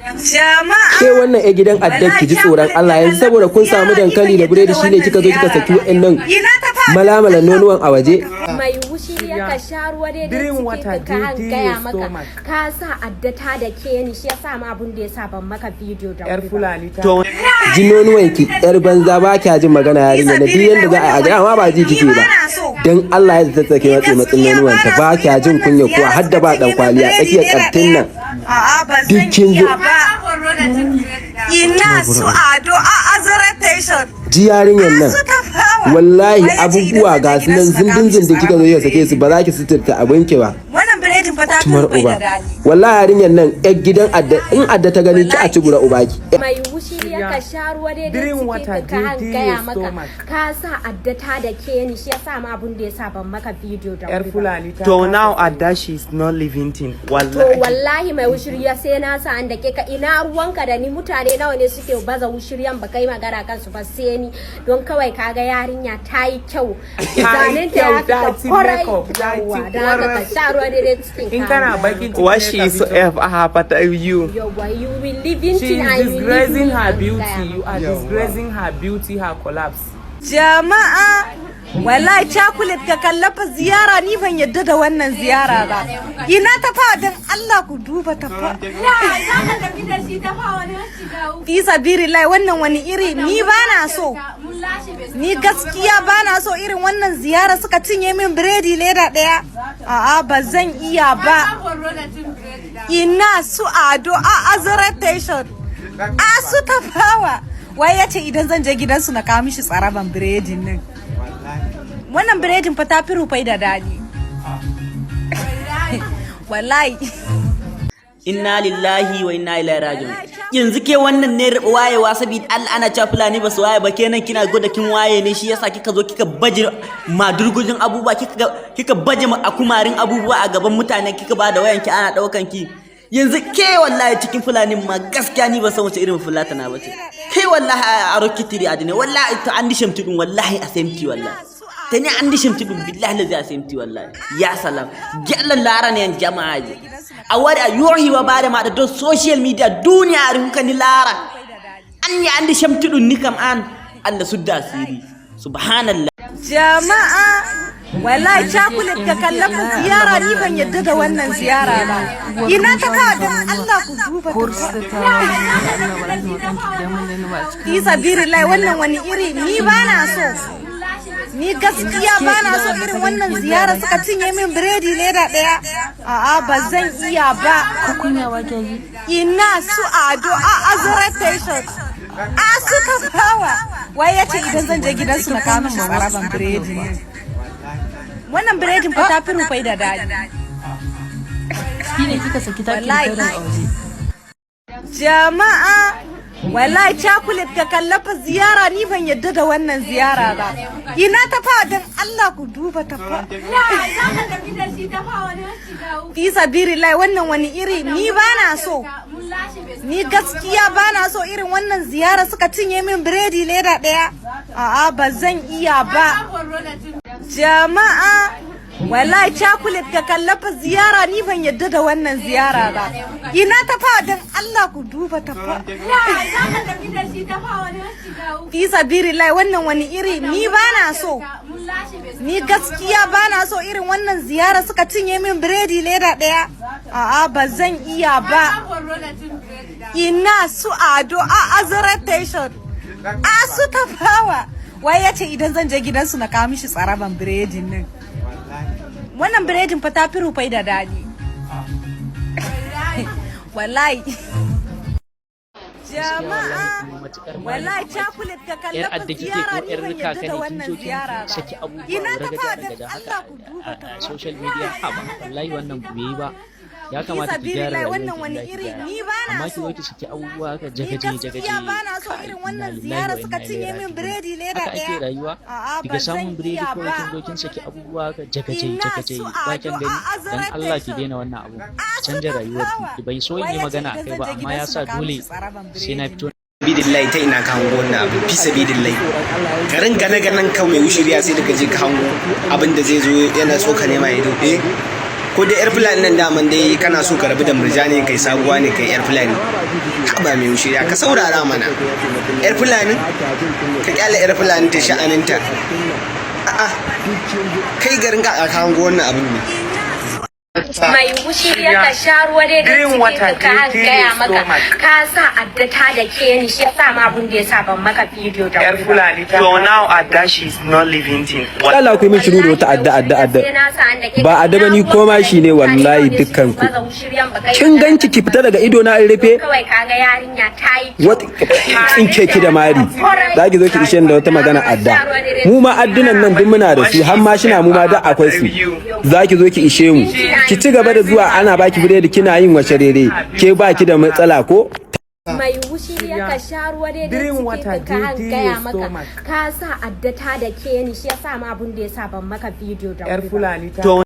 Ke wannan ya gidan addan ki ji tsoron Allah yanzu saboda kun samu dankali da biredi shine kika zo kika saki wa'annan malamala nonuwan a waje. Mai wushirya ka sha ruwa daidai cikin ka gaya maka ka sa addata da ke ni shi yasa ma abun da yasa ban maka bidiyo da wuri ba. To ji nonuwan ki yar banza ba kya jin magana yarinya na biyan da za a ga amma ba ji kike ba. Dan Allah ya tsake matsin nonuwan ta ba kya jin kunya kuwa har da ba dan kwali a tsakiyar kartin nan. Dukkin ji ina su ado a azaratation ji yarinyan nan wallahi abubuwa ga su nan zindin kika zo yau sake su ba za ki suturta abinki ba. wannan biredin fa ta fi da dadi wallahi yarinyan nan yar gidan adda in adda ta gani ki a ci gura ubaki. Mai wushirya ka sha ruwa daidai cikin ka gaya maka ka sa addata da ke ni shi yasa ma abun da yasa ban maka bidiyo da wuri ba. To now adda she is not living thing wallahi. To wallahi mai wushirya sai na sa an da ke ka ina ruwanka da ni mutane nawa ne suke baza wushiryan ba kai magana kansu ba sai ni don kawai kaga yarinya ta yi kyau zanen ta ya fita kwarai da haka ka sha ruwa daidai cikin ka. In kana bakin what she is so f happened to you. You will live in She is disgracing her beauty. You are disgracing her beauty, her collapse. jama'a wallahi chocolate ka kallafa ziyara ni ban yadda da wannan ziyara ba. Ina ta fa dan Allah ku duba ta fa. Fi sabilillah wannan wani iri ni bana so. Ni gaskiya bana so irin wannan ziyara suka cinye min biredi leda daya. A'a ba zan iya ba. Ina su ado a azaratation. A su tafawa. Wai yace idan zan je gidansu na kawo mishi tsaraban biredin nan. Wannan biredin fa ta fi rufai da dadi. Wallahi. Innalillahi wa inna ilaihi raji'un. Yanzu ke wannan ne wayewa saboda Allah ana cewa fulani ba su waye ba kenan kina goda kin waye ne shi yasa kika zo kika baje madurgujin abubuwa kika baje akumarin abubuwa a gaban mutane kika ba da wayanki ana daukan ki. Yanzu ke wallahi cikin fulani ma gaskiya ni ba san wace irin fulata na bace. Kai wallahi a rokitiri adine wallahi ta andi shamtudun wallahi a semti wallahi. Tani andi shamtudun billahi la za semti wallahi. Ya salam. Gallan lara ne jama'a ji. A wari a yohi wa bada ma da don social media duniya a rinka ni lara. An yi andi shamtudun ni kam an Allah sudda asiri. Subhanallah. Jama'a wallahi chocolate ka kallafa ziyara ni ban yadda da wannan ziyara ba. Ina ta ka dan Allah ku duba ta. Fi sabilillah wannan wani iri ni bana so. Ni gaskiya bana so irin wannan ziyara suka cinye min biredi leda daya. A'a ba zan iya ba. Ina su ado a azaratation. A su tafawa. Wai yace idan zan je gidansu na kawo min tsaraban biredi ne. Wannan biredin fa ta fi rufai da dadi. Shine kika saki taki da aure. Jama'a wallahi chocolate ka kallafa ziyara ni ban yadda da wannan ziyara ba. Ina ta fa dan Allah ku duba ta fa. Fi sabilillah wannan wani iri ni bana so. Ni gaskiya bana so irin wannan ziyara suka cinye min biredi leda daya. A'a ba zan iya ba. Jama'a wallahi chocolate ka kallafa ziyara ni ban yadda da wannan ziyara ba. Ina ta fa dan Allah ku duba ta fa. Fi sabilillah wannan wani iri ni bana so. Ni gaskiya bana so irin wannan ziyara suka cinye min biredi leda daya. A'a ba zan iya ba. Ina su ado a azaratation. A su tafawa. Wai yace idan zan je gidansu na kawo mishi tsaraban biredin nan. Wannan biredin fa ta fi rufai da dadi. Wallahi. Jama'a wallahi chocolate ka kallafa ziyara ni ban yadda da wannan ziyara ba. Ina ta fa dan Allah ku duba ta. Social media haba wallahi wannan bai ba. Ya kamata ki gyara wannan wani iri ni bana amma ki so. wuce saki abubuwa ka jagaje Gaskiya bana so irin wannan ziyara suka cinye min biredi leda haka ake daya. rayuwa daga samun biredi ko kin zo kin saki abubuwa ka jagaje ba kin gani dan Allah ki daina wannan abu canja rayuwar ki bai so yi magana akai ba amma ya sa dole sai na fito Bidillahi ta ina ka hango wannan abu fi sabilillahi garin gane ganan kan mai wushiriya sai daga je ka hango abin da zai zo yana tsoka ne mai ido ko da yar fulani nan daman dai kana so ka rabu da murjani kai sabuwa ne kai yar fulani ba mai wushirya ka saurara mana yar fulani ka kyale yar fulani ta sha'aninta a'a kai garin ka hango wannan abin ne mai wushirya ka sha ruwa dai da cikin ka gaya maka ka sa addata da ke ni shi yasa ma abun da yasa ban maka video da Yar Fulani. So now Adda she is not living thing. Allah ku yi min shiru da wata adda ba adda ba ni koma shi ne wallahi dukkan ku kin ganki ki fita daga ido na in rufe kawai kaga yarinya ta yi wata tsinke ki da mari za ki zo ki ishe da wata magana adda mu ma addunan nan duk muna da su har ma shina mu ma da akwai su za ki zo ki ishe mu ki ci gaba da zuwa ana baki biredi kina yin wace rere ke baki da matsala ko mai wushirya ka sha ruwa dai da cikin ka gaya maka ka sa addata da ke ni shi yasa ma abun da yasa ban maka video da Yar Fulani.